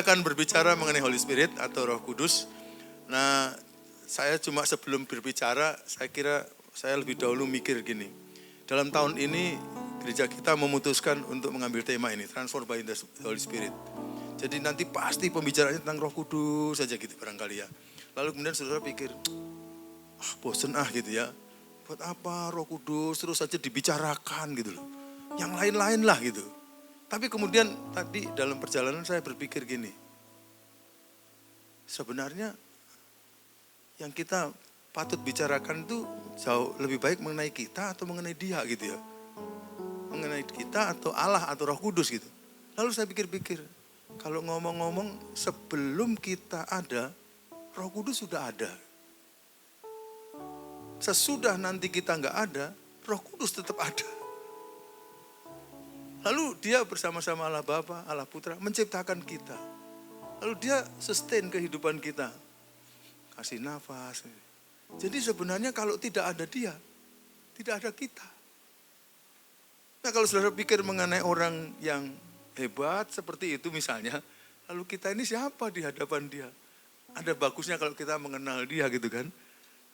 Saya akan berbicara mengenai Holy Spirit atau Roh Kudus. Nah, saya cuma sebelum berbicara, saya kira saya lebih dahulu mikir gini. Dalam tahun ini, gereja kita memutuskan untuk mengambil tema ini, Transformed by the Holy Spirit. Jadi nanti pasti pembicaraannya tentang Roh Kudus saja gitu barangkali ya. Lalu kemudian saudara pikir, bosen gitu ya. Buat apa Roh Kudus terus saja dibicarakan gitu loh. Yang lain-lain lah gitu. Tapi kemudian tadi dalam perjalanan saya berpikir gini. Sebenarnya yang kita patut bicarakan itu jauh lebih baik mengenai kita atau mengenai dia gitu ya. Mengenai kita atau Allah atau Roh Kudus gitu. Lalu saya pikir-pikir, kalau ngomong-ngomong sebelum kita ada, Roh Kudus sudah ada. Sesudah nanti kita nggak ada, Roh Kudus tetap ada. Lalu dia bersama-sama Allah Bapa, Allah Putra menciptakan kita. Lalu dia sustain kehidupan kita. Kasih nafas. Jadi sebenarnya kalau tidak ada dia, tidak ada kita. Nah kalau saudara pikir mengenai orang yang hebat seperti itu misalnya, lalu kita ini siapa di hadapan dia? Ada bagusnya kalau kita mengenal dia gitu kan,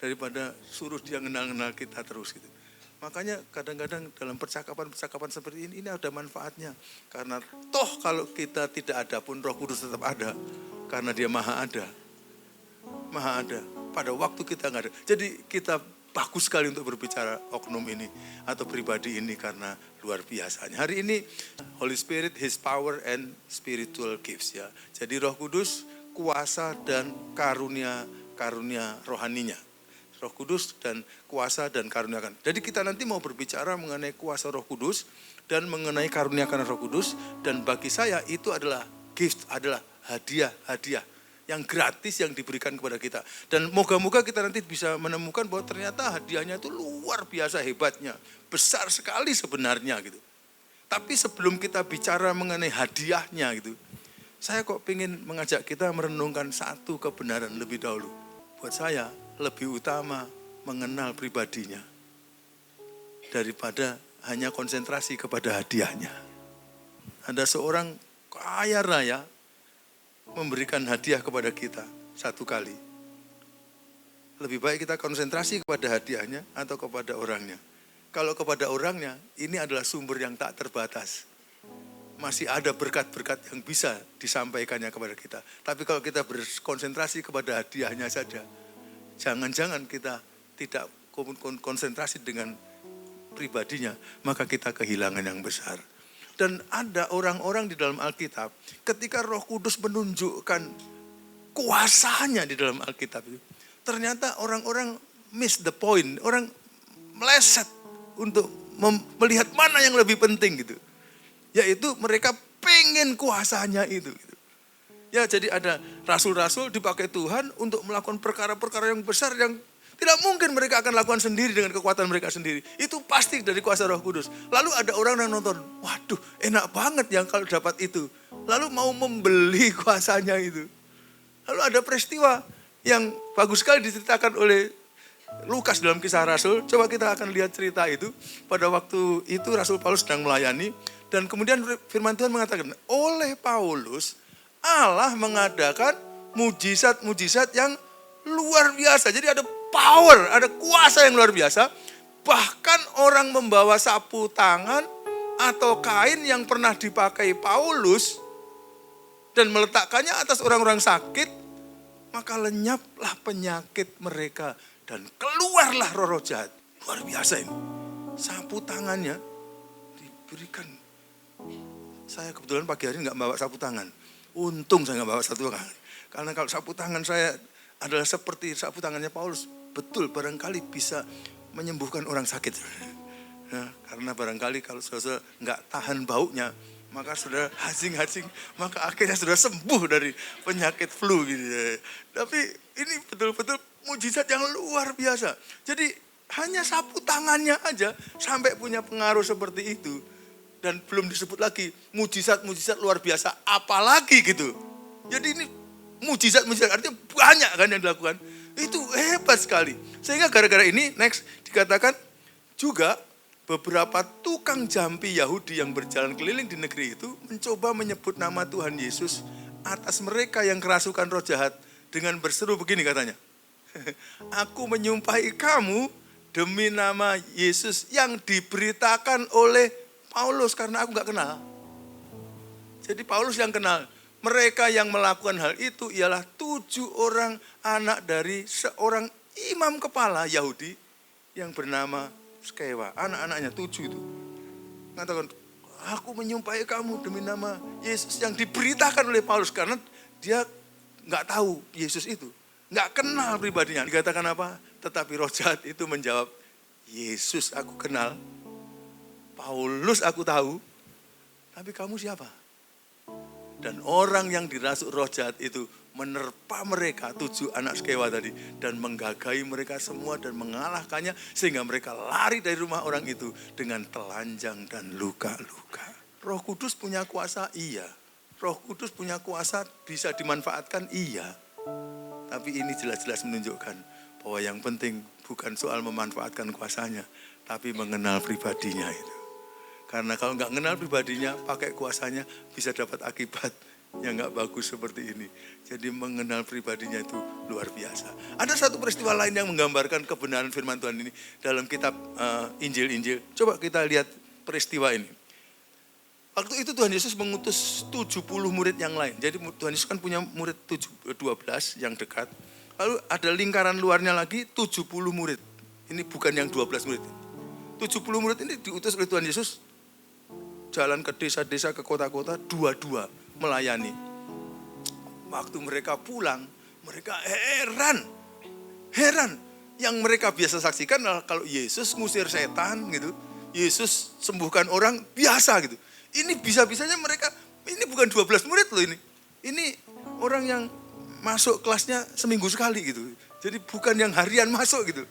daripada suruh dia kenal-kenal kita terus gitu. Makanya kadang-kadang dalam percakapan-percakapan seperti ini ada manfaatnya. Karena toh kalau kita tidak ada pun Roh Kudus tetap ada. Karena dia maha ada. Maha ada. Pada waktu kita nggak ada. Jadi kita bagus sekali untuk berbicara oknum ini. Atau pribadi ini karena luar biasanya. Hari ini Holy Spirit, His power and spiritual gifts ya. Jadi Roh Kudus kuasa dan karunia rohaninya. Roh Kudus dan kuasa dan karunia. Jadi kita nanti mau berbicara mengenai kuasa Roh Kudus dan mengenai karunia karena Roh Kudus. Dan bagi saya itu adalah gift, adalah hadiah yang gratis yang diberikan kepada kita. Dan moga-moga kita nanti bisa menemukan bahwa ternyata hadiahnya itu luar biasa hebatnya. Besar sekali sebenarnya gitu. Tapi sebelum kita bicara mengenai hadiahnya gitu, saya kok pengen mengajak kita merenungkan satu kebenaran lebih dahulu. Buat saya, lebih utama mengenal pribadinya daripada hanya konsentrasi kepada hadiahnya. Ada seorang kaya raya memberikan hadiah kepada kita satu kali. Lebih baik kita konsentrasi kepada hadiahnya atau kepada orangnya. Kalau kepada orangnya, ini adalah sumber yang tak terbatas. Masih ada berkat-berkat yang bisa disampaikannya kepada kita. Tapi kalau kita berkonsentrasi kepada hadiahnya saja, jangan-jangan kita tidak konsentrasi dengan pribadinya, maka kita kehilangan yang besar. Dan ada orang-orang di dalam Alkitab, ketika Roh Kudus menunjukkan kuasanya di dalam Alkitab itu, ternyata orang-orang miss the point, orang meleset untuk melihat mana yang lebih penting gitu. Yaitu mereka pengen kuasanya itu. Ya jadi ada rasul-rasul dipakai Tuhan untuk melakukan perkara-perkara yang besar yang tidak mungkin mereka akan lakukan sendiri dengan kekuatan mereka sendiri. Itu pasti dari kuasa Roh Kudus. Lalu ada orang yang nonton, waduh enak banget yang kalau dapat itu. Lalu mau membeli kuasanya itu. Lalu ada peristiwa yang bagus sekali diceritakan oleh Lukas dalam Kisah Rasul. Coba kita akan lihat cerita itu. Pada waktu itu Rasul Paulus sedang melayani. Dan kemudian firman Tuhan mengatakan, oleh Paulus Allah mengadakan mujizat-mujizat yang luar biasa. Jadi ada power, ada kuasa yang luar biasa. Bahkan orang membawa sapu tangan atau kain yang pernah dipakai Paulus dan meletakkannya atas orang-orang sakit, maka lenyaplah penyakit mereka dan keluarlah roh-roh jahat. Luar biasa ini. Sapu tangannya diberikan. Saya kebetulan pagi hari nggak bawa sapu tangan. Untung saya nggak bawa sapu tangan. Karena kalau sapu tangan saya adalah seperti sapu tangannya Paulus, betul barangkali bisa menyembuhkan orang sakit. Nah, karena barangkali kalau saudara nggak tahan baunya, maka saudara hacing-hacing, maka akhirnya saudara sembuh dari penyakit flu gitu. Tapi ini betul-betul mujizat yang luar biasa. Jadi hanya sapu tangannya aja sampai punya pengaruh seperti itu. Dan belum disebut lagi mujizat-mujizat luar biasa apalagi gitu. Jadi ini mujizat-mujizat artinya banyak kan yang dilakukan. Itu hebat sekali. Sehingga gara-gara ini next dikatakan juga beberapa tukang jampi Yahudi yang berjalan keliling di negeri itu mencoba menyebut nama Tuhan Yesus atas mereka yang kerasukan roh jahat dengan berseru begini katanya. Aku menyumpahi kamu demi nama Yesus yang diberitakan oleh Paulus, karena aku gak kenal. Jadi Paulus yang kenal. Mereka yang melakukan hal itu ialah 7 orang anak dari seorang imam kepala Yahudi yang bernama Skewa. Anak-anaknya 7 itu. Mengatakan, aku menyumpahi kamu demi nama Yesus yang diberitakan oleh Paulus. Karena dia gak tahu Yesus itu. Gak kenal pribadinya. Dikatakan apa? Tetapi roh jahat itu menjawab, Yesus aku kenal. Paulus aku tahu. Tapi kamu siapa? Dan orang yang dirasuk roh jahat itu menerpa mereka 7 anak Skewa tadi dan menggagahi mereka semua dan mengalahkannya sehingga mereka lari dari rumah orang itu dengan telanjang dan luka-luka. Roh Kudus punya kuasa, iya. Roh Kudus punya kuasa bisa dimanfaatkan, iya. Tapi ini jelas-jelas menunjukkan bahwa yang penting bukan soal memanfaatkan kuasanya, tapi mengenal pribadinya itu. Karena kalau nggak kenal pribadinya, pakai kuasanya bisa dapat akibat yang nggak bagus seperti ini. Jadi mengenal pribadinya itu luar biasa. Ada satu peristiwa lain yang menggambarkan kebenaran firman Tuhan ini dalam kitab Injil-Injil. Coba kita lihat peristiwa ini. Waktu itu Tuhan Yesus mengutus 70 murid yang lain. Jadi Tuhan Yesus kan punya murid 12 yang dekat. Lalu ada lingkaran luarnya lagi 70 murid. Ini bukan yang 12 murid. 70 murid ini diutus oleh Tuhan Yesus jalan ke desa-desa, ke kota-kota, dua-dua melayani. Waktu mereka pulang, mereka heran. Yang mereka biasa saksikan adalah kalau Yesus ngusir setan gitu, Yesus sembuhkan orang biasa gitu. Ini bisa-bisanya mereka, ini bukan 12 murid loh ini. Ini orang yang masuk kelasnya seminggu sekali gitu. Jadi bukan yang harian masuk gitu.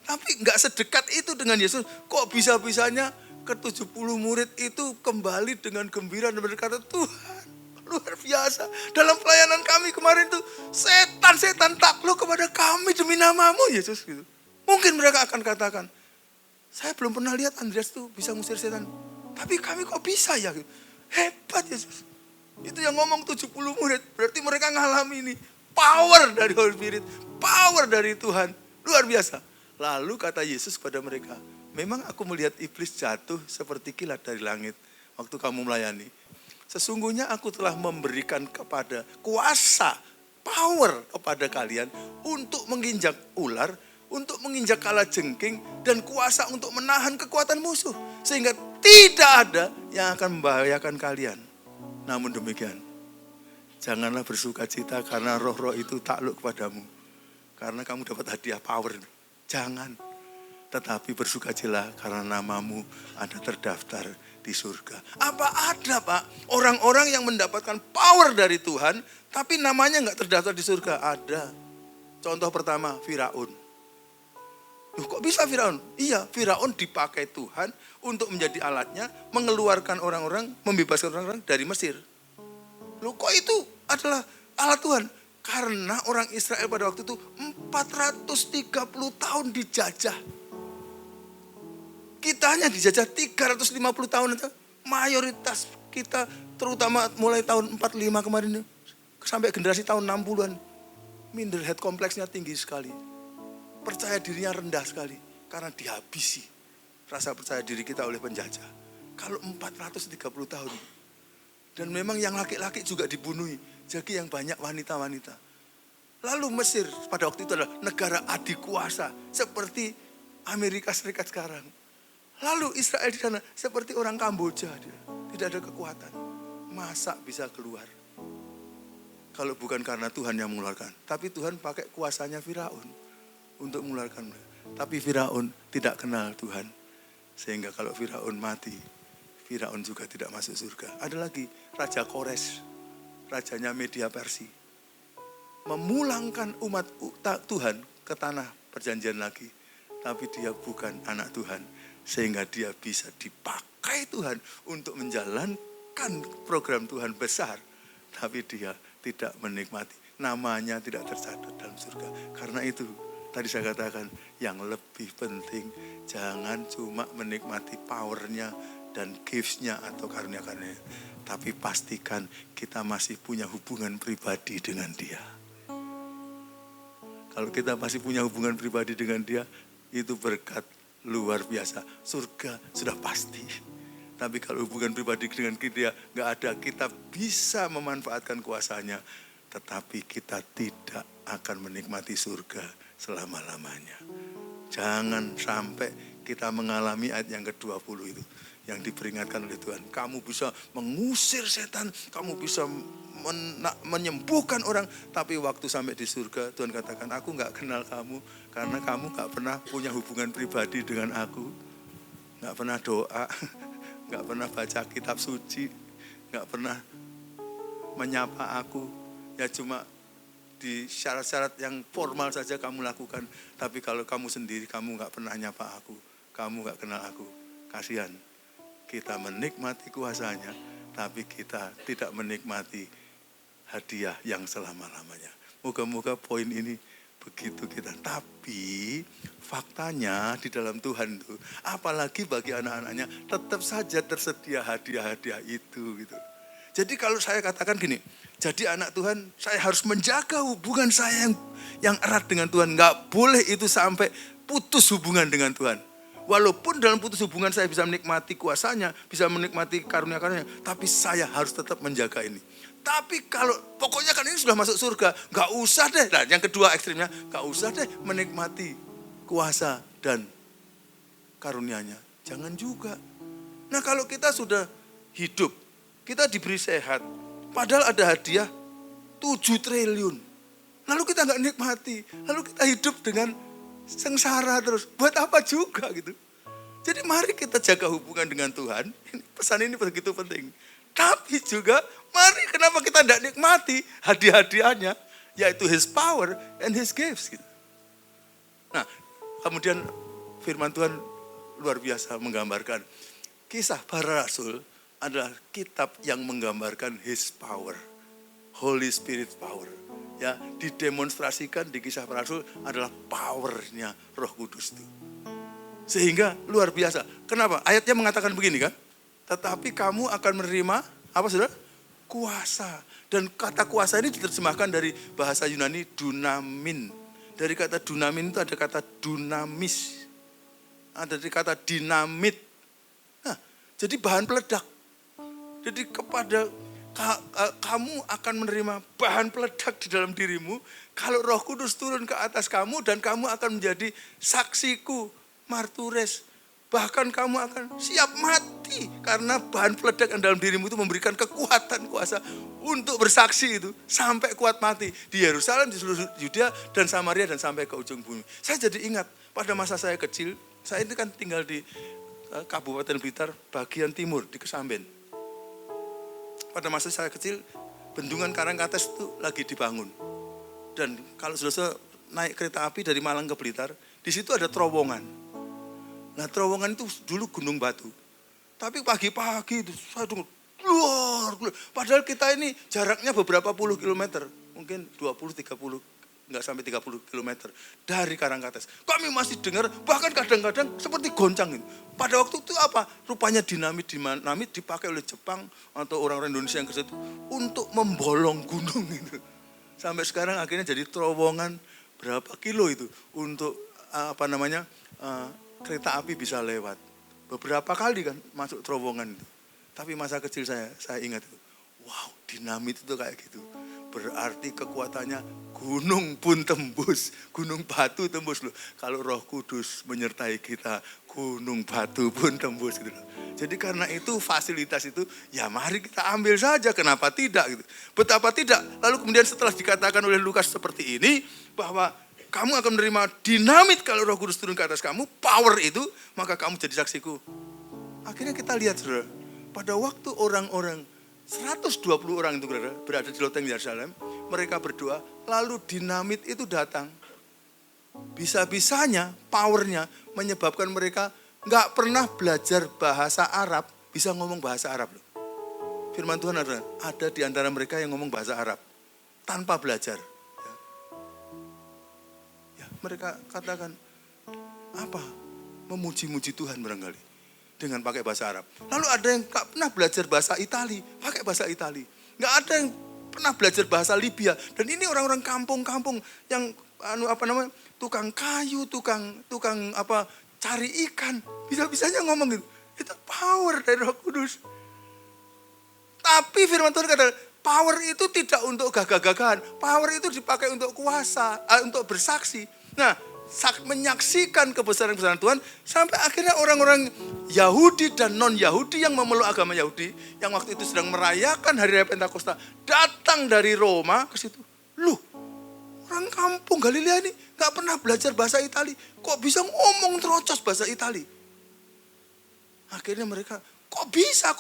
Tapi nggak sedekat itu dengan Yesus. Kok bisa-bisanya ke-70 murid itu kembali dengan gembira dan berkata, Tuhan luar biasa. Dalam pelayanan kami kemarin tuh setan-setan takluk kepada kami demi namamu Yesus gitu. Mungkin mereka akan katakan, saya belum pernah lihat Andreas tuh bisa ngusir setan. Tapi kami kok bisa ya gitu. Hebat Yesus. Itu yang ngomong 70 murid. Berarti mereka ngalami ini. Power dari Holy Spirit. Power dari Tuhan. Luar biasa. Lalu kata Yesus kepada mereka, memang aku melihat iblis jatuh seperti kilat dari langit waktu kamu melayani. Sesungguhnya aku telah memberikan kepada kuasa, power kepada kalian untuk menginjak ular, untuk menginjak kalajengking, dan kuasa untuk menahan kekuatan musuh. Sehingga tidak ada yang akan membahayakan kalian. Namun demikian, janganlah bersuka cita karena roh-roh itu takluk kepadamu. Karena kamu dapat hadiah power. Jangan. Tetapi bersukacitalah karena namamu ada terdaftar di surga. Apa ada Pak orang-orang yang mendapatkan power dari Tuhan tapi namanya nggak terdaftar di surga? Ada. Contoh pertama Firaun. Loh, kok bisa Firaun? Iya, Firaun dipakai Tuhan untuk menjadi alatnya mengeluarkan orang-orang, membebaskan orang-orang dari Mesir. Loh, kok itu adalah alat Tuhan? Karena orang Israel pada waktu itu 430 tahun dijajah. Kita hanya dijajah 350 tahun aja. Mayoritas kita terutama mulai tahun 45 kemarin sampai generasi tahun 60-an. Minder head kompleksnya tinggi sekali. Percaya dirinya rendah sekali karena dihabisi rasa percaya diri kita oleh penjajah. Kalau 430 tahun. Dan memang yang laki-laki juga dibunuhi. Jadi yang banyak wanita-wanita. Lalu Mesir pada waktu itu adalah negara adikuasa seperti Amerika Serikat sekarang. Lalu Israel di sana seperti orang Kamboja, dia tidak ada kekuatan. Masa bisa keluar? Kalau bukan karena Tuhan yang mengeluarkan, tapi Tuhan pakai kuasanya Firaun untuk mengeluarkan mereka. Tapi Firaun tidak kenal Tuhan, sehingga kalau Firaun mati, Firaun juga tidak masuk surga. Ada lagi Raja Kores, rajanya Media Persia, memulangkan umat Tuhan ke tanah perjanjian lagi, tapi dia bukan anak Tuhan. Sehingga dia bisa dipakai Tuhan untuk menjalankan program Tuhan besar. Tapi dia tidak menikmati. Namanya tidak tercatat dalam surga. Karena itu tadi saya katakan yang lebih penting jangan cuma menikmati powernya dan gifts-nya atau karunia-karunia. Tapi pastikan kita masih punya hubungan pribadi dengan Dia. Kalau kita masih punya hubungan pribadi dengan Dia, itu berkat luar biasa. Surga sudah pasti. Tapi kalau hubungan pribadi dengan Dia nggak ada, kita bisa memanfaatkan kuasanya. Tetapi kita tidak akan menikmati surga selama-lamanya. Jangan sampai kita mengalami ayat yang ke-20 itu. Yang diperingatkan oleh Tuhan. Kamu bisa mengusir setan, kamu bisa menyembuhkan orang. Tapi waktu sampai di surga, Tuhan katakan, aku gak kenal kamu. Karena kamu gak pernah punya hubungan pribadi dengan aku. Gak pernah doa, gak pernah baca kitab suci, gak pernah menyapa aku. Ya cuma di syarat-syarat yang formal saja kamu lakukan. Tapi kalau kamu sendiri, kamu gak pernah nyapa aku. Kamu gak kenal aku. Kasihan. Kita menikmati kuasanya, tapi kita tidak menikmati hadiah yang selama-lamanya. Moga-moga poin ini begitu kita. Tapi faktanya di dalam Tuhan itu, apalagi bagi anak-anaknya, tetap saja tersedia hadiah-hadiah itu. Gitu. Jadi kalau saya katakan gini, jadi anak Tuhan, saya harus menjaga hubungan saya yang erat dengan Tuhan. Nggak boleh itu sampai putus hubungan dengan Tuhan. Walaupun dalam putus hubungan saya bisa menikmati kuasanya, bisa menikmati karunia-karunia, tapi saya harus tetap menjaga ini. Tapi kalau pokoknya kan ini sudah masuk surga, gak usah deh. Nah, yang kedua ekstrimnya, gak usah deh menikmati kuasa dan karunia-Nya. Jangan juga. Nah kalau kita sudah hidup, kita diberi sehat, padahal ada hadiah 7 triliun. Lalu kita gak nikmati, lalu kita hidup dengan sengsara terus, buat apa juga gitu. Jadi mari kita jaga hubungan dengan Tuhan. Pesan ini begitu penting. Tapi juga mari kenapa kita tidak nikmati hadiah-hadiahnya, yaitu His power and His gifts gitu. Nah kemudian firman Tuhan luar biasa menggambarkan. Kisah para Rasul adalah kitab yang menggambarkan His power, Holy Spirit power. Ya, didemonstrasikan di kisah para Rasul adalah powernya Roh Kudus itu. Sehingga luar biasa. Kenapa? Ayatnya mengatakan begini kan? Tetapi kamu akan menerima, apa saudara? Kuasa. Dan kata kuasa ini diterjemahkan dari bahasa Yunani dunamin. Dari kata dunamin itu ada kata dunamis. Ada dari kata dinamit. Nah, jadi bahan peledak. Jadi kepada kamu akan menerima bahan peledak di dalam dirimu kalau Roh Kudus turun ke atas kamu dan kamu akan menjadi saksiku, martures. Bahkan kamu akan siap mati karena bahan peledak yang dalam dirimu itu memberikan kekuatan kuasa untuk bersaksi itu sampai kuat mati di Yerusalem, di seluruh Yudea dan Samaria dan sampai ke ujung bumi. Saya jadi ingat pada masa saya kecil, saya ini kan tinggal di Kabupaten Blitar bagian timur di Kesamben. Pada masa saya kecil, bendungan Karangkates itu lagi dibangun. Dan kalau sudah naik kereta api dari Malang ke Blitar, di situ ada terowongan. Nah terowongan itu dulu gunung batu. Tapi pagi-pagi itu saya dengar, luar. Padahal kita ini jaraknya beberapa puluh kilometer. Mungkin 20-30, enggak sampai 30 kilometer dari Karangkates. Kami masih dengar, bahkan kadang-kadang seperti goncang itu. Pada waktu itu apa? Rupanya dinamit dipakai oleh Jepang atau orang-orang Indonesia yang ke situ untuk membolong gunung itu. Sampai sekarang akhirnya jadi terowongan berapa kilo itu untuk kereta api bisa lewat. Beberapa kali kan masuk terowongan itu. Tapi masa kecil saya ingat itu. Wow, dinamit itu kayak gitu. Berarti kekuatannya gunung pun tembus, gunung batu tembus loh. Kalau Roh Kudus menyertai kita, gunung batu pun tembus gitu loh. Jadi karena itu fasilitas itu, ya mari kita ambil saja, kenapa tidak gitu. Betapa tidak, lalu kemudian setelah dikatakan oleh Lukas seperti ini, bahwa kamu akan menerima dinamit kalau Roh Kudus turun ke atas kamu, power itu, maka kamu jadi saksiku. Akhirnya kita lihat saudara, pada waktu orang-orang 120 orang itu berada di loteng Yerusalem, mereka berdoa, lalu dinamit itu datang. Bisa-bisanya, powernya menyebabkan mereka nggak pernah belajar bahasa Arab, bisa ngomong bahasa Arab loh. Firman Tuhan ada di antara mereka yang ngomong bahasa Arab tanpa belajar. Ya, mereka katakan apa? Memuji-muji Tuhan barangkali. dengan pakai bahasa Arab. Lalu ada yang gak pernah belajar bahasa Itali, pakai bahasa Itali. Gak ada yang pernah belajar bahasa Libya. Dan ini orang-orang kampung-kampung yang tukang kayu, tukang cari ikan. Bisa-bisanya ngomong gitu. Itu power dari Roh Kudus. Tapi firman Tuhan kata, power itu tidak untuk gagah-gagahan. Power itu dipakai untuk kuasa, untuk bersaksi. Nah, menyaksikan kebesaran-kebesaran Tuhan sampai akhirnya orang-orang Yahudi dan non-Yahudi yang memeluk agama Yahudi yang waktu itu sedang merayakan hari raya Pentakosta datang dari Roma ke situ. Loh, orang kampung Galilea ini gak pernah belajar bahasa Itali, kok bisa ngomong terocos bahasa Itali? Akhirnya mereka, kok bisa?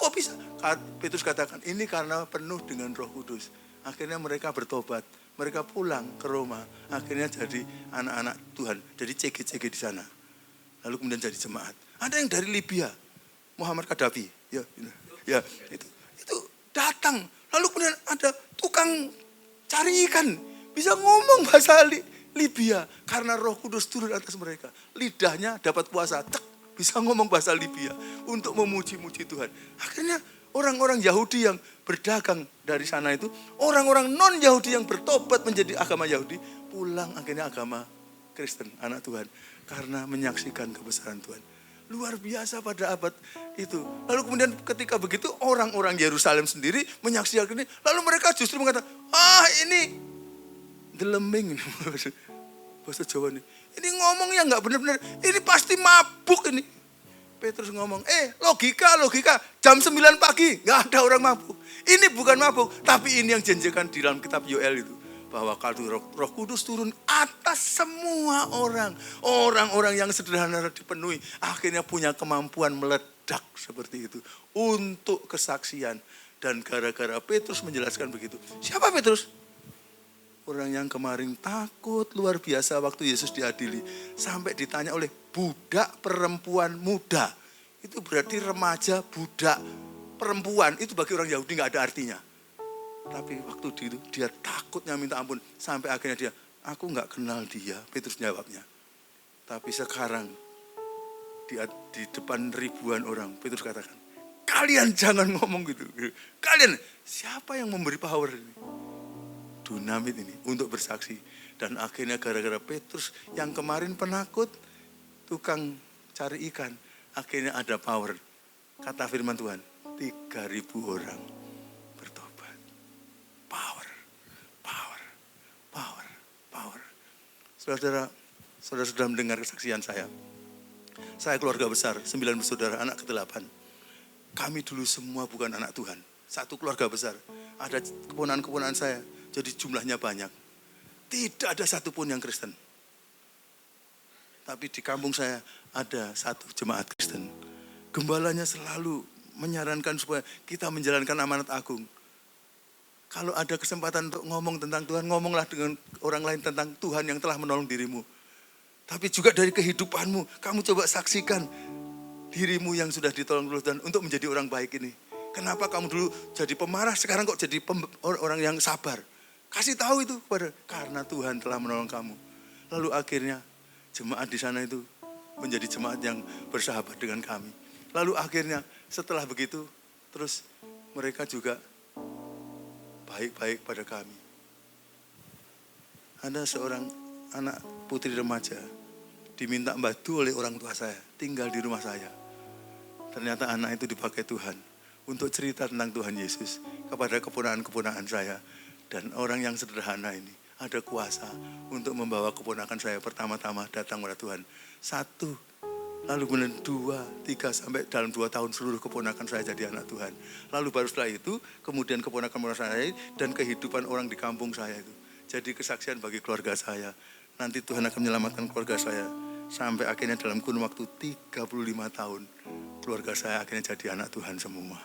Petrus katakan, ini karena penuh dengan Roh Kudus. Akhirnya mereka bertobat. Mereka pulang ke Roma, akhirnya jadi anak-anak Tuhan, jadi CG-CG di sana. Lalu kemudian jadi jemaat. Ada yang dari Libya, Muhammad Gaddafi, ya itu datang. Lalu kemudian ada tukang cari ikan, bisa ngomong bahasa Libya karena Roh Kudus turun atas mereka. Lidahnya dapat puasa, bisa ngomong bahasa Libya untuk memuji-muji Tuhan. Akhirnya orang-orang Yahudi yang berdagang dari sana itu, orang-orang non-Yahudi yang bertobat menjadi agama Yahudi, pulang akhirnya agama Kristen, anak Tuhan. Karena menyaksikan kebesaran Tuhan. Luar biasa pada abad itu. Lalu kemudian ketika begitu, orang-orang Yerusalem sendiri menyaksikan ini. Lalu mereka justru mengatakan, ini deleming. Bahasa Jawa ini. Ini ngomongnya nggak benar-benar, ini pasti mabuk ini. Petrus ngomong, logika, jam 9 pagi, gak ada orang mabuk. Ini bukan mabuk, tapi ini yang janjikan di dalam kitab Yoel itu. Bahwa kalau Roh Kudus turun atas semua orang. Orang-orang yang sederhana dipenuhi, akhirnya punya kemampuan meledak seperti itu. Untuk kesaksian. Dan gara-gara Petrus menjelaskan begitu. Siapa Petrus? Orang yang kemarin takut luar biasa waktu Yesus diadili. Sampai ditanya oleh budak perempuan muda. Itu berarti remaja, budak, perempuan. Itu bagi orang Yahudi gak ada artinya. Tapi waktu itu dia takutnya minta ampun. Sampai akhirnya dia, aku gak kenal dia. Petrus jawabnya. Tapi sekarang di depan ribuan orang, Petrus katakan, kalian jangan ngomong gitu. Kalian, siapa yang memberi power ini? Dunamit ini untuk bersaksi. Dan akhirnya gara-gara Petrus yang kemarin penakut, tukang cari ikan, akhirnya ada power. Kata firman Tuhan, 3.000 orang bertobat. Power. Saudara sudah mendengar kesaksian saya. Saya keluarga besar, 9 bersaudara, anak ke-8. Kami dulu semua bukan anak Tuhan. Satu keluarga besar. Ada keponakan-keponakan saya. Jadi jumlahnya banyak. Tidak ada satupun yang Kristen. Tapi di kampung saya ada satu jemaat Kristen. Gembalanya selalu menyarankan supaya kita menjalankan amanat agung. Kalau ada kesempatan untuk ngomong tentang Tuhan, ngomonglah dengan orang lain tentang Tuhan yang telah menolong dirimu. Tapi juga dari kehidupanmu, kamu coba saksikan dirimu yang sudah ditolong Tuhan untuk menjadi orang baik ini. Kenapa kamu dulu jadi pemarah, sekarang kok jadi orang yang sabar? Kasih tahu itu karena Tuhan telah menolong kamu. Lalu akhirnya jemaat di sana itu menjadi jemaat yang bersahabat dengan kami. Lalu akhirnya setelah begitu, terus mereka juga baik-baik pada kami. Ada seorang anak putri remaja diminta bantu oleh orang tua saya, tinggal di rumah saya. Ternyata anak itu dipakai Tuhan untuk cerita tentang Tuhan Yesus kepada keponakan-keponakan saya. Dan orang yang sederhana ini ada kuasa untuk membawa keponakan saya pertama-tama datang kepada Tuhan. 1, lalu kemudian 2, 3, sampai dalam 2 tahun seluruh keponakan saya jadi anak Tuhan. Lalu baru setelah itu, kemudian keponakan saya dan kehidupan orang di kampung saya itu. Jadi kesaksian bagi keluarga saya. Nanti Tuhan akan menyelamatkan keluarga saya. Sampai akhirnya dalam kurun waktu 35 tahun, keluarga saya akhirnya jadi anak Tuhan semua.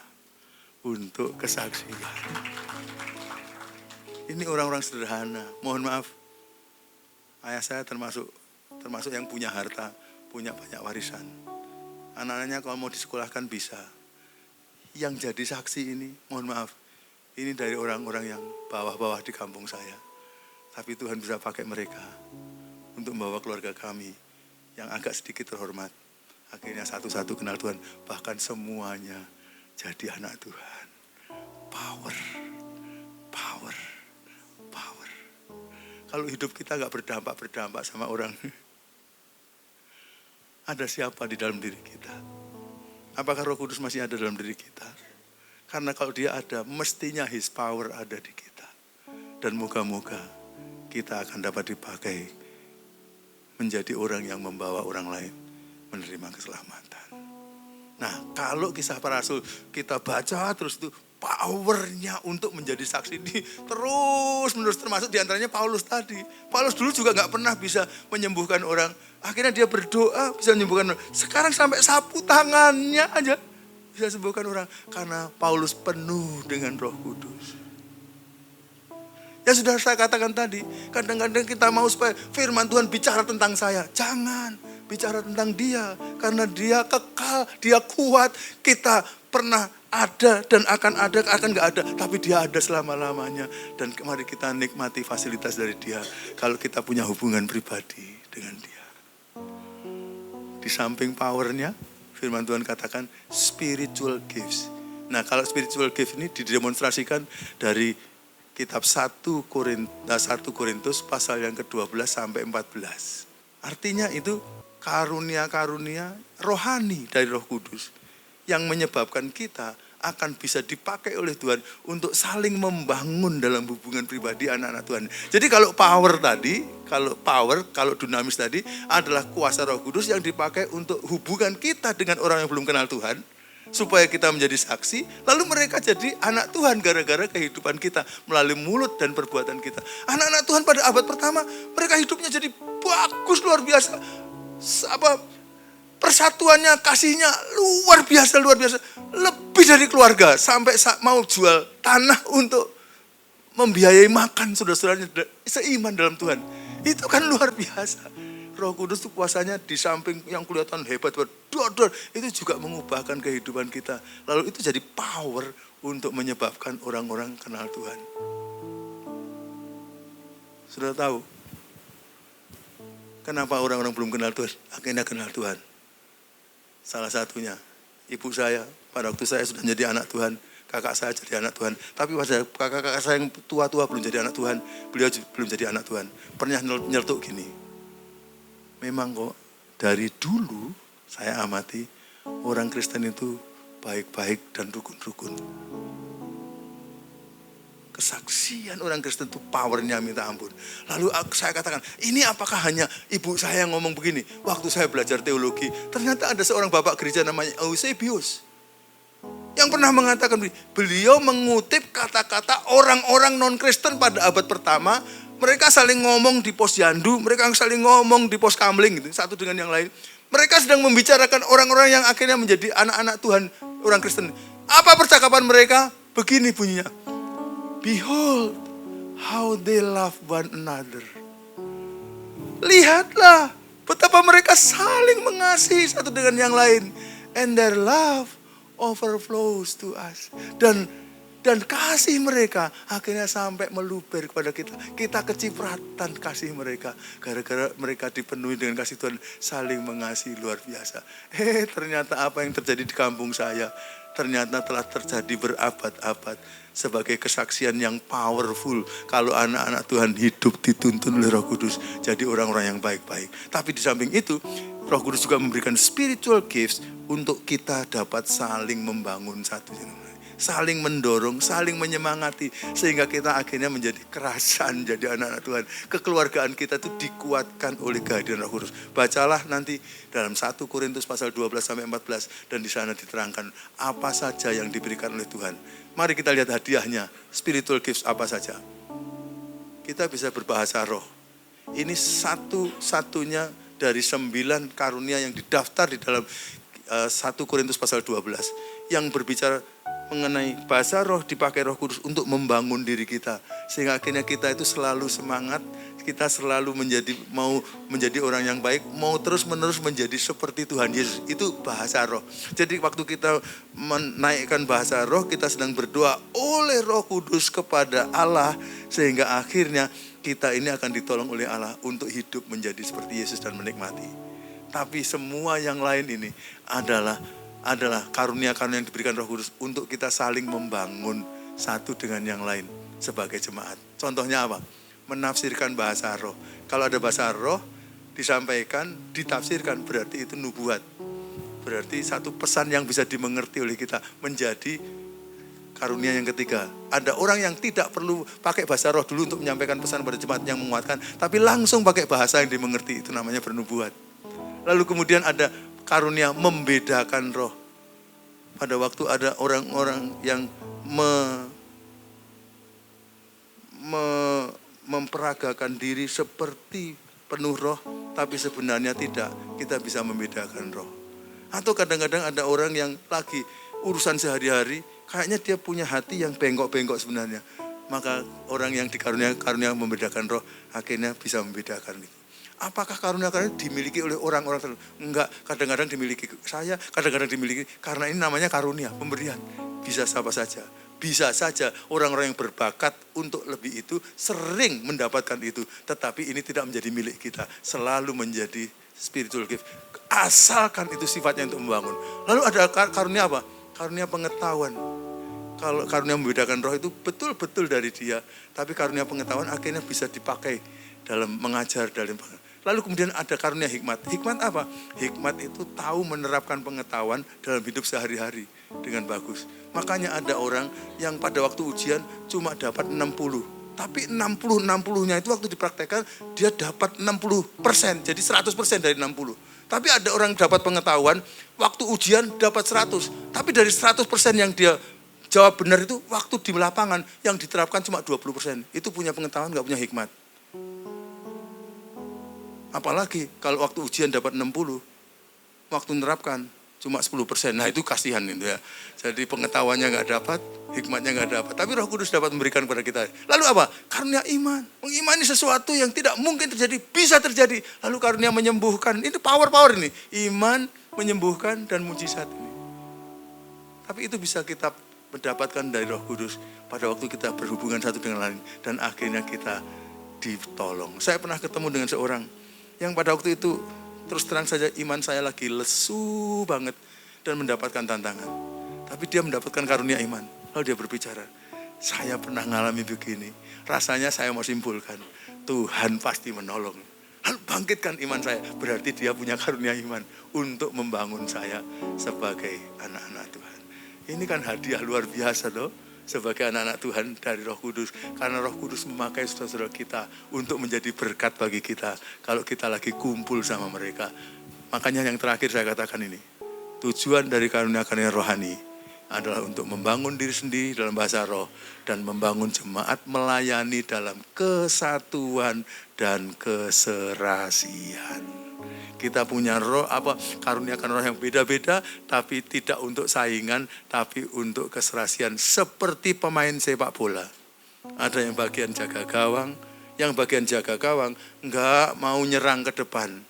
Untuk kesaksian. Ini orang-orang sederhana. Mohon maaf, ayah saya termasuk yang punya harta, punya banyak warisan. Anak-anaknya kalau mau disekolahkan bisa. Yang jadi saksi ini, mohon maaf, ini dari orang-orang yang bawah-bawah di kampung saya. Tapi Tuhan bisa pakai mereka untuk membawa keluarga kami yang agak sedikit terhormat. Akhirnya satu-satu kenal Tuhan. Bahkan semuanya jadi anak Tuhan. Power. Kalau hidup kita gak berdampak sama orang, ada siapa di dalam diri kita? Apakah Roh Kudus masih ada dalam diri kita? Karena kalau dia ada, mestinya His power ada di kita. Dan moga-moga kita akan dapat dipakai menjadi orang yang membawa orang lain menerima keselamatan. Nah, kalau Kisah Para Rasul kita baca terus itu, powernya untuk menjadi saksi ini terus menerus, termasuk diantaranya Paulus tadi. Paulus dulu juga gak pernah bisa menyembuhkan orang. Akhirnya dia berdoa bisa menyembuhkan orang. Sekarang sampai sapu tangannya aja bisa sembuhkan orang. Karena Paulus penuh dengan Roh Kudus. Ya sudah saya katakan tadi, kadang-kadang kita mau supaya firman Tuhan bicara tentang saya. Jangan bicara tentang dia. Karena dia kekal, dia kuat. Kita pernah ada dan akan gak ada. Tapi dia ada selama-lamanya. Dan mari kita nikmati fasilitas dari dia. Kalau kita punya hubungan pribadi dengan dia. Di samping powernya, firman Tuhan katakan spiritual gifts. Nah, kalau spiritual gift ini didemonstrasikan dari kitab 1 Korintus pasal yang ke-12 sampai 14. Artinya itu karunia-karunia rohani dari Roh Kudus yang menyebabkan kita akan bisa dipakai oleh Tuhan untuk saling membangun dalam hubungan pribadi anak-anak Tuhan. Jadi kalau power tadi, kalau dunamis tadi adalah kuasa Roh Kudus yang dipakai untuk hubungan kita dengan orang yang belum kenal Tuhan, supaya kita menjadi saksi, lalu mereka jadi anak Tuhan gara-gara kehidupan kita melalui mulut dan perbuatan kita. Anak-anak Tuhan pada abad pertama, mereka hidupnya jadi bagus, luar biasa. Persatuannya, kasihnya luar biasa. Lebih dari keluarga, sampai mau jual tanah untuk membiayai makan saudara-saudaranya seiman dalam Tuhan. Itu kan luar biasa. Roh Kudus itu kuasanya di samping yang kelihatan hebat, dor, itu juga mengubahkan kehidupan kita. Lalu itu jadi power untuk menyebabkan orang-orang kenal Tuhan. Sudah tahu kenapa orang-orang belum kenal Tuhan akhirnya kenal Tuhan? Salah satunya, ibu saya pada waktu saya sudah menjadi anak Tuhan, kakak saya jadi anak Tuhan. Tapi pada kakak-kakak saya yang tua-tua belum jadi anak Tuhan, beliau belum jadi anak Tuhan. Pernah nyeletuk gini, memang kok dari dulu saya amati orang Kristen itu baik-baik dan rukun-rukun. Kesaksian orang Kristen itu powernya minta ampun. Lalu saya katakan, ini apakah hanya ibu saya yang ngomong begini? Waktu saya belajar teologi, ternyata ada seorang bapak gereja namanya Eusebius yang pernah mengatakan, beliau mengutip kata-kata orang-orang non-Kristen pada abad pertama. Mereka saling ngomong di pos Yandu, mereka saling ngomong di pos Kamling, gitu, satu dengan yang lain. Mereka sedang membicarakan orang-orang yang akhirnya menjadi anak-anak Tuhan, orang Kristen. Apa percakapan mereka? Begini bunyinya. Behold, how they love one another. Lihatlah betapa mereka saling mengasihi satu dengan yang lain. And their love overflows to us. Dan kasih mereka akhirnya sampai meluber kepada kita. Kita kecipratan kasih mereka. Gara-gara mereka dipenuhi dengan kasih Tuhan, saling mengasihi luar biasa. Ternyata apa yang terjadi di kampung saya, ternyata telah terjadi berabad-abad. Sebagai kesaksian yang powerful. Kalau anak-anak Tuhan hidup dituntun oleh Roh Kudus. Jadi orang-orang yang baik-baik. Tapi di samping itu, Roh Kudus juga memberikan spiritual gifts untuk kita dapat saling membangun satu sama lain. Saling mendorong, saling menyemangati. Sehingga kita akhirnya menjadi kerasan jadi anak-anak Tuhan. Kekeluargaan kita itu dikuatkan oleh kehadiran Roh Kudus. Bacalah nanti dalam 1 Korintus pasal 12-14. Dan di sana diterangkan apa saja yang diberikan oleh Tuhan. Mari kita lihat hadiahnya. Spiritual gifts apa saja. Kita bisa berbahasa roh. Ini satu-satunya dari 9 karunia yang didaftar di dalam 1 Korintus pasal 12. Yang berbicara mengenai bahasa roh, dipakai Roh Kudus untuk membangun diri kita. Sehingga akhirnya kita itu selalu semangat, kita selalu mau menjadi orang yang baik, mau terus-menerus menjadi seperti Tuhan Yesus. Itu bahasa roh. Jadi waktu kita menaikkan bahasa roh, kita sedang berdoa oleh Roh Kudus kepada Allah. Sehingga akhirnya kita ini akan ditolong oleh Allah untuk hidup menjadi seperti Yesus dan menikmati. Tapi semua yang lain ini adalah karunia-karunia yang diberikan Roh Kudus untuk kita saling membangun satu dengan yang lain sebagai jemaat. Contohnya apa? Menafsirkan bahasa roh. Kalau ada bahasa roh disampaikan, ditafsirkan, berarti itu nubuat. Berarti satu pesan yang bisa dimengerti oleh kita menjadi karunia yang ketiga. Ada orang yang tidak perlu pakai bahasa roh dulu untuk menyampaikan pesan pada jemaat yang menguatkan, tapi langsung pakai bahasa yang dimengerti, itu namanya bernubuat. Lalu kemudian ada karunia membedakan roh. Pada waktu ada orang-orang yang memperagakan diri seperti penuh roh, tapi sebenarnya tidak, kita bisa membedakan roh. Atau kadang-kadang ada orang yang lagi urusan sehari-hari, kayaknya dia punya hati yang bengkok-bengkok sebenarnya. Maka orang yang karunia membedakan roh, akhirnya bisa membedakan itu. Apakah karunia-karunia dimiliki oleh orang-orang tertentu? Enggak, kadang-kadang dimiliki saya, kadang-kadang dimiliki, karena ini namanya karunia, pemberian. Bisa siapa saja. Bisa saja orang-orang yang berbakat untuk lebih itu sering mendapatkan itu. Tetapi ini tidak menjadi milik kita. Selalu menjadi spiritual gift. Asalkan itu sifatnya untuk membangun. Lalu ada karunia apa? Karunia pengetahuan. Kalau karunia membedakan roh itu betul-betul dari dia. Tapi karunia pengetahuan akhirnya bisa dipakai dalam mengajar. Lalu kemudian ada karunia hikmat. Hikmat apa? Hikmat itu tahu menerapkan pengetahuan dalam hidup sehari-hari dengan bagus. Makanya ada orang yang pada waktu ujian cuma dapat 60. Tapi 60-60-nya itu waktu dipraktekkan dia dapat 60%. Jadi 100% dari 60. Tapi ada orang dapat pengetahuan, waktu ujian dapat 100. Tapi dari 100% yang dia jawab benar itu waktu di lapangan yang diterapkan cuma 20%. Itu punya pengetahuan, gak punya hikmat. Apalagi kalau waktu ujian dapat 60, waktu menerapkan cuma 10%. Nah itu kasihan itu ya. Jadi pengetahuannya gak dapat, hikmatnya gak dapat. Tapi Roh Kudus dapat memberikan kepada kita. Lalu apa? Karunia iman. Mengimani sesuatu yang tidak mungkin terjadi, bisa terjadi. Lalu karunia menyembuhkan. Ini power-power ini. Iman, menyembuhkan, dan mujizat ini. Tapi itu bisa kita mendapatkan dari Roh Kudus pada waktu kita berhubungan satu dengan lain. Dan akhirnya kita ditolong. Saya pernah ketemu dengan seorang yang pada waktu itu terus terang saja iman saya lagi lesu banget dan mendapatkan tantangan. Tapi dia mendapatkan karunia iman. Lalu dia berbicara, saya pernah mengalami begini. Rasanya saya mau simpulkan, Tuhan pasti menolong. Lalu bangkitkan iman saya. Berarti dia punya karunia iman untuk membangun saya sebagai anak-anak Tuhan. Ini kan hadiah luar biasa loh. Sebagai anak-anak Tuhan dari Roh Kudus. Karena Roh Kudus memakai saudara-saudara kita untuk menjadi berkat bagi kita. Kalau kita lagi kumpul sama mereka. Makanya yang terakhir saya katakan ini. Tujuan dari karunia-karunia rohani adalah untuk membangun diri sendiri dalam bahasa roh. Dan membangun jemaat melayani dalam kesatuan dan keserasian. Kita punya roh karunia-karunia roh yang beda-beda, tapi tidak untuk saingan, tapi untuk keserasian. Seperti pemain sepak bola. Ada yang bagian jaga gawang, yang bagian jaga gawang enggak mau nyerang ke depan.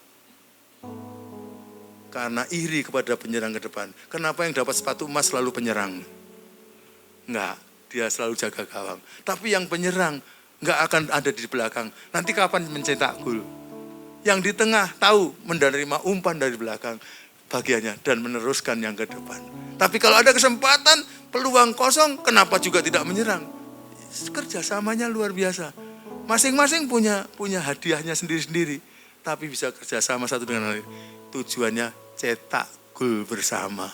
Karena iri kepada penyerang ke depan. Kenapa yang dapat sepatu emas selalu penyerang? Enggak, dia selalu jaga gawang. Tapi yang penyerang enggak akan ada di belakang. Nanti kapan mencetak gol? Yang di tengah tahu menerima umpan dari belakang bagiannya dan meneruskan yang ke depan. Tapi kalau ada kesempatan, peluang kosong, kenapa juga tidak menyerang? Kerjasamanya luar biasa. Masing-masing punya hadiahnya sendiri-sendiri, tapi bisa kerjasama satu dengan lain. Tujuannya cetak gol bersama.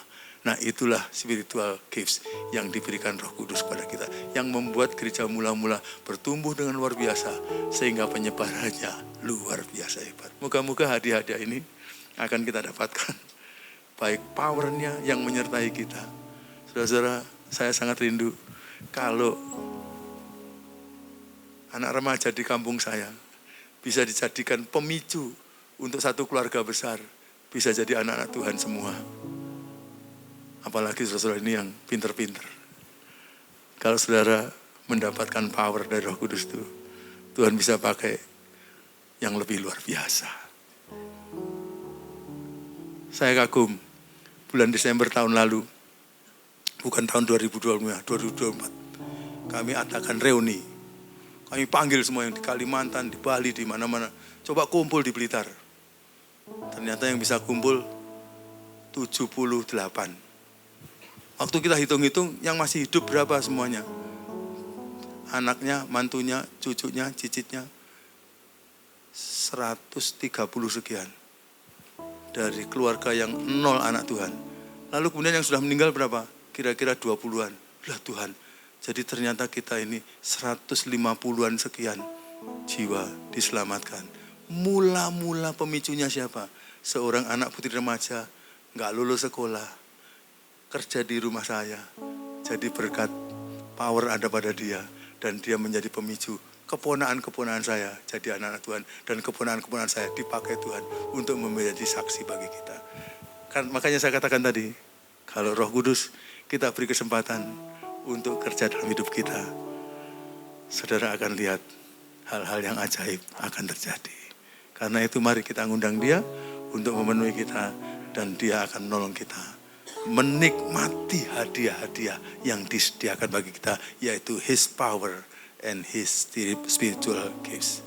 Nah itulah spiritual gifts yang diberikan Roh Kudus kepada kita. Yang membuat gereja mula-mula bertumbuh dengan luar biasa. Sehingga penyebarannya luar biasa hebat. Moga-moga hadiah-hadiah ini akan kita dapatkan. Baik powernya yang menyertai kita. Saudara-saudara, saya sangat rindu kalau anak remaja di kampung saya bisa dijadikan pemicu untuk satu keluarga besar. Bisa jadi anak-anak Tuhan semua. Apalagi saudara ini yang pinter-pinter. Kalau saudara mendapatkan power dari Roh Kudus itu, Tuhan bisa pakai yang lebih luar biasa. Saya kagum, bulan Desember tahun lalu, bukan tahun 2024, kami adakan reuni. Kami panggil semua yang di Kalimantan, di Bali, di mana-mana. Coba kumpul di Blitar. Ternyata yang bisa kumpul 78. Waktu kita hitung-hitung yang masih hidup berapa semuanya? Anaknya, mantunya, cucunya, cicitnya 130 sekian. Dari keluarga yang 0 anak Tuhan. Lalu kemudian yang sudah meninggal berapa? Kira-kira 20-an. Lah Tuhan, jadi ternyata kita ini 150-an sekian jiwa diselamatkan. Mula-mula pemicunya siapa? Seorang anak putri remaja, gak lulus sekolah, kerja di rumah saya. Jadi berkat power ada pada dia. Dan dia menjadi pemicu. Keponaan-keponaan saya jadi anak-anak Tuhan. Dan keponaan-keponaan saya dipakai Tuhan untuk menjadi saksi bagi kita. Kan, makanya saya katakan tadi, kalau Roh Kudus kita beri kesempatan untuk kerja dalam hidup kita, saudara akan lihat hal-hal yang ajaib akan terjadi. Karena itu mari kita ngundang dia untuk memenuhi kita dan dia akan menolong kita menikmati hadiah-hadiah yang disediakan bagi kita, yaitu His power and His spiritual gifts.